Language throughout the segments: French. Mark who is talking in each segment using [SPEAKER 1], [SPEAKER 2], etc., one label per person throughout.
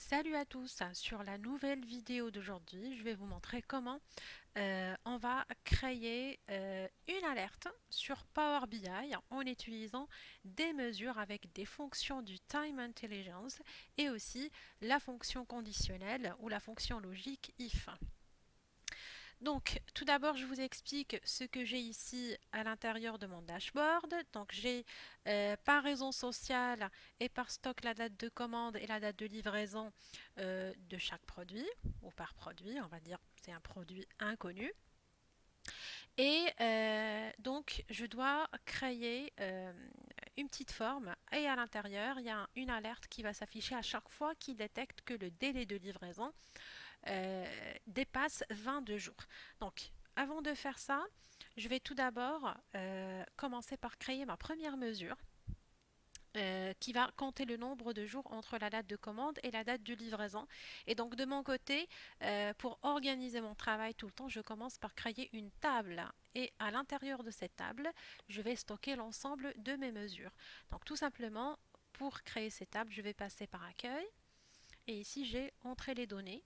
[SPEAKER 1] Salut à tous, sur la nouvelle vidéo d'aujourd'hui, je vais vous montrer comment on va créer une alerte sur Power BI en utilisant des mesures avec des fonctions du Time Intelligence et aussi la fonction conditionnelle ou la fonction logique if. Donc, tout d'abord, je vous explique ce que j'ai ici à l'intérieur de mon dashboard. Donc, j'ai par raison sociale et par stock la date de commande et la date de livraison de chaque produit, ou par produit, on va dire c'est un produit inconnu. Et donc, je dois créer une petite forme et à l'intérieur, il y a une alerte qui va s'afficher à chaque fois qu'il détecte que le délai de livraison dépasse 22 jours. Donc, avant de faire ça, je vais tout d'abord commencer par créer ma première mesure qui va compter le nombre de jours entre la date de commande et la date de livraison. Et donc de mon côté, pour organiser mon travail tout le temps, je commence par créer une table. Et à l'intérieur de cette table, je vais stocker l'ensemble de mes mesures. Donc tout simplement, pour créer cette table, je vais passer par accueil. Et ici, j'ai entré les données.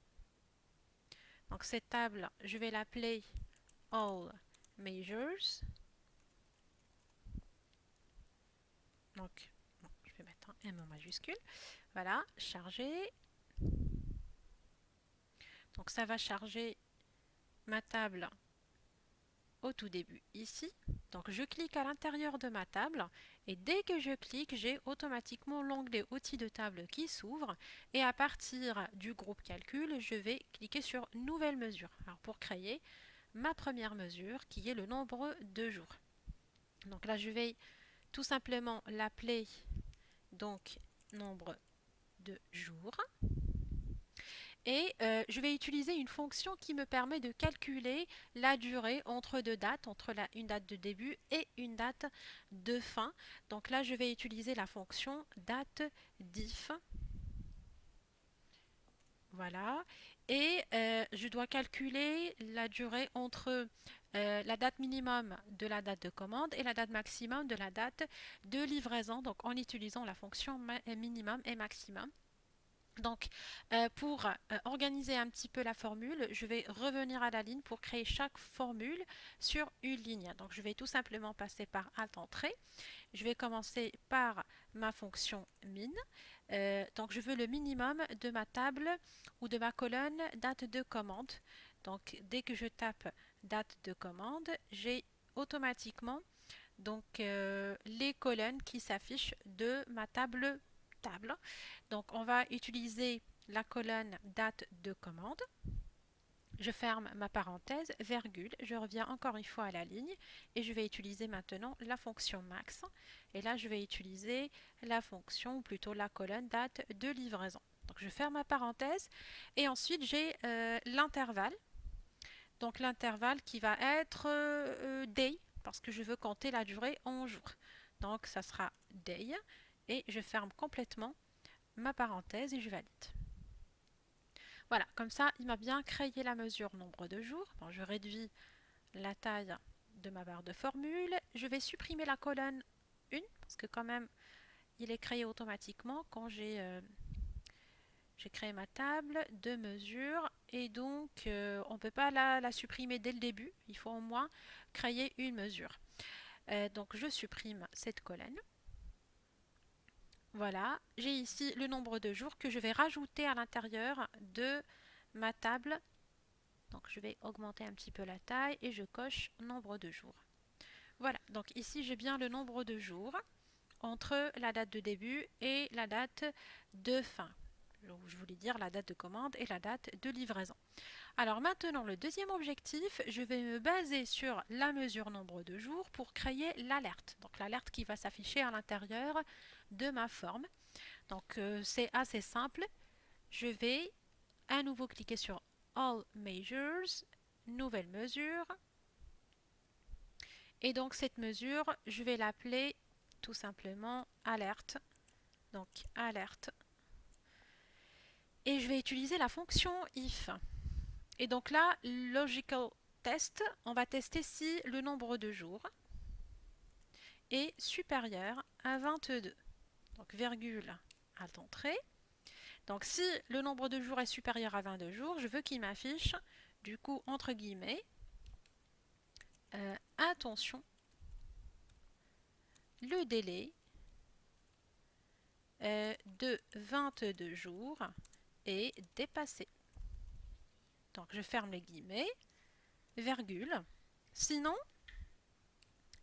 [SPEAKER 1] Donc cette table, je vais l'appeler All Measures. Donc, bon, je vais mettre un M en majuscule. Voilà, charger. Donc ça va charger ma table au tout début ici. Donc je clique à l'intérieur de ma table et dès que je clique, j'ai automatiquement l'onglet outils de table qui s'ouvre et à partir du groupe calcul, je vais cliquer sur nouvelle mesure. Alors pour créer ma première mesure qui est le nombre de jours. Donc là je vais tout simplement l'appeler donc nombre de jours. Et je vais utiliser une fonction qui me permet de calculer la durée entre deux dates, entre une date de début et une date de fin. Donc là, je vais utiliser la fonction date diff. Voilà. Et je dois calculer la durée entre la date minimum de la date de commande et la date maximum de la date de livraison, donc en utilisant la fonction minimum et maximum. Donc, pour organiser un petit peu la formule, je vais revenir à la ligne pour créer chaque formule sur une ligne. Donc, je vais tout simplement passer par Alt Entrée. Je vais commencer par ma fonction min. Donc, je veux le minimum de ma table ou de ma colonne date de commande. Donc, dès que je tape date de commande, j'ai automatiquement donc les colonnes qui s'affichent de ma table. Donc on va utiliser la colonne date de commande. Je ferme ma parenthèse, virgule, je reviens encore une fois à la ligne et je vais utiliser maintenant la fonction max. Et là, je vais utiliser la fonction, ou plutôt la colonne date de livraison. Donc je ferme ma parenthèse et ensuite j'ai l'intervalle. Donc l'intervalle qui va être day parce que je veux compter la durée en jours. Donc ça sera day et je ferme complètement ma parenthèse et je valide. Voilà, comme ça, il m'a bien créé la mesure nombre de jours. Bon, je réduis la taille de ma barre de formule. Je vais supprimer la colonne 1 parce que quand même, il est créé automatiquement quand j'ai créé ma table de mesure et donc on ne peut pas la supprimer dès le début. Il faut au moins créer une mesure. Donc je supprime cette colonne. Voilà, j'ai ici le nombre de jours que je vais rajouter à l'intérieur de ma table. Donc je vais augmenter un petit peu la taille et je coche nombre de jours. Voilà, donc ici j'ai bien le nombre de jours entre la date de début et la date de fin. Je voulais dire la date de commande et la date de livraison. Alors maintenant, le deuxième objectif, je vais me baser sur la mesure nombre de jours pour créer l'alerte. Donc l'alerte qui va s'afficher à l'intérieur de ma forme. Donc c'est assez simple. Je vais à nouveau cliquer sur All Measures, nouvelle mesure. Et donc cette mesure, je vais l'appeler tout simplement alerte. Donc alerte. Et je vais utiliser la fonction if. Et donc là, logical test, on va tester si le nombre de jours est supérieur à 22. Donc virgule, alt entrée. Donc si le nombre de jours est supérieur à 22 jours, je veux qu'il m'affiche, du coup, entre guillemets, attention, le délai de 22 jours est dépassé. Donc je ferme les guillemets, virgule. Sinon,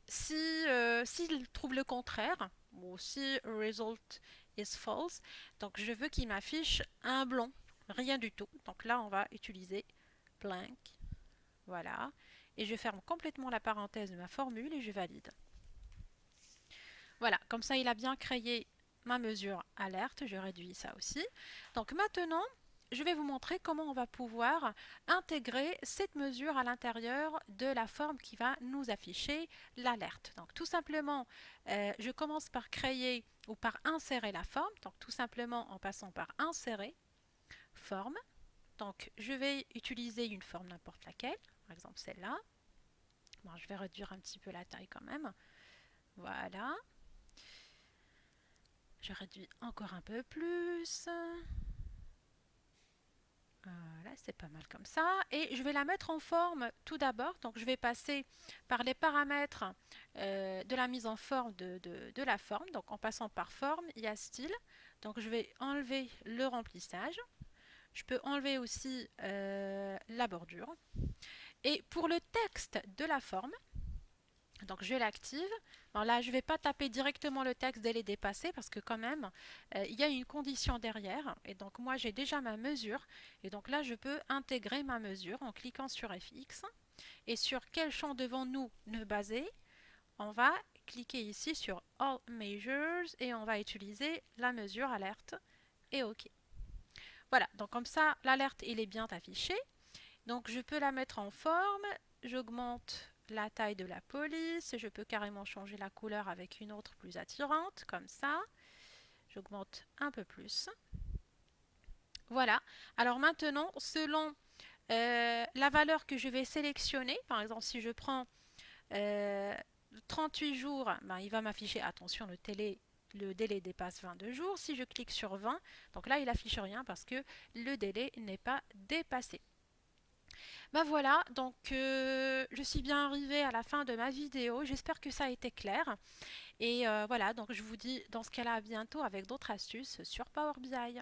[SPEAKER 1] s'il trouve le contraire, ou si result is false, donc je veux qu'il m'affiche un blanc, rien du tout. Donc là, on va utiliser blank, voilà. Et je ferme complètement la parenthèse de ma formule et je valide. Voilà, comme ça, il a bien créé ma mesure alerte. Je réduis ça aussi. Donc maintenant, je vais vous montrer comment on va pouvoir intégrer cette mesure à l'intérieur de la forme qui va nous afficher l'alerte. Donc tout simplement, je commence par créer ou par insérer la forme. Donc tout simplement en passant par insérer forme. Donc je vais utiliser une forme n'importe laquelle, par exemple celle-là. Bon, je vais réduire un petit peu la taille quand même. Voilà. Je réduis encore un peu plus. Voilà, c'est pas mal comme ça. Et je vais la mettre en forme tout d'abord. Donc je vais passer par les paramètres de la mise en forme de la forme. Donc en passant par forme, il y a style. Donc je vais enlever le remplissage. Je peux enlever aussi la bordure. Et pour le texte de la forme, donc je l'active. Bon, là, je ne vais pas taper directement le texte dès les dépasser parce que quand même, il y a une condition derrière. Et donc moi, j'ai déjà ma mesure. Et donc là, je peux intégrer ma mesure en cliquant sur FX. Et sur quel champ devons-nous nous baser? On va cliquer ici sur All Measures et on va utiliser la mesure alerte et OK. Voilà, donc comme ça, l'alerte, il est bien affiché. Donc je peux la mettre en forme, j'augmente la taille de la police, je peux carrément changer la couleur avec une autre plus attirante, comme ça. J'augmente un peu plus. Voilà. Alors maintenant, selon la valeur que je vais sélectionner, par exemple si je prends 38 jours, ben, il va m'afficher, attention, le délai dépasse 22 jours. Si je clique sur 20, donc là il affiche rien parce que le délai n'est pas dépassé. Ben voilà, donc je suis bien arrivée à la fin de ma vidéo. J'espère que ça a été clair. Et voilà, donc je vous dis dans ce cas-là à bientôt avec d'autres astuces sur Power BI.